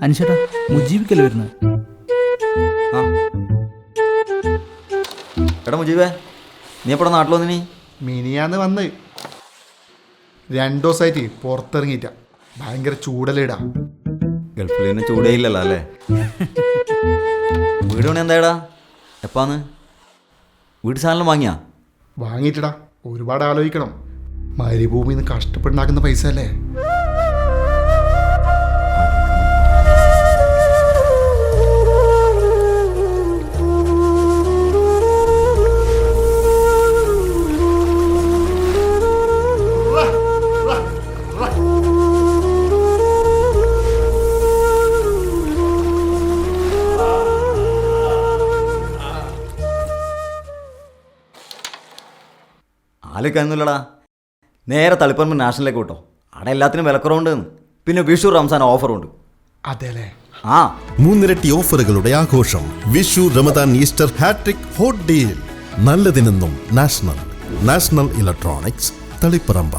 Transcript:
അനുശേട്ടാ മുജീബിക്കല്ലേ വരുന്നത്? ആ എടാ മുജീബേ, നീ എപ്പോഴാ നാട്ടിൽ വന്നിനി? മിനിയാന്ന് വന്ന് 2 ദിവസമായിട്ട് പുറത്തിറങ്ങിയിട്ട. ഭയങ്കര ചൂടല്ലേടാ. ഗൾഫിൽ നിന്ന് ചൂടേ ഇല്ലല്ലോ അല്ലേ? വീട് പണി എന്തായടാ? എപ്പാന്ന്? വീട് സാധനം വാങ്ങിയാ? വാങ്ങിയിട്ടടാ. ഒരുപാട് ആലോചിക്കണം. മരുഭൂമിയിൽ നിന്ന് കഷ്ടപ്പെട്ടുണ്ടാക്കുന്ന പൈസ അല്ലേ. ആലോചിക്കാനൊന്നുമില്ലടാ. നേരെ തളിപ്പറമ്പ് നാഷണലിലേക്ക് വിട്ടോ. അവിടെ എല്ലാത്തിനും വിലക്കുറവുണ്ട്. പിന്നെ വിഷു റംസാൻ ഓഫറുണ്ട്. അതെല്ലേ? ആ, 3 ഇരട്ടി ഓഫറുകളുടെ ആഘോഷം. Vishu, Ramadan, Easter hat-trick hot deal. നല്ലതിനെന്നും നാഷണൽ ഇലക്ട്രോണിക്സ്, തളിപ്പറമ്പ.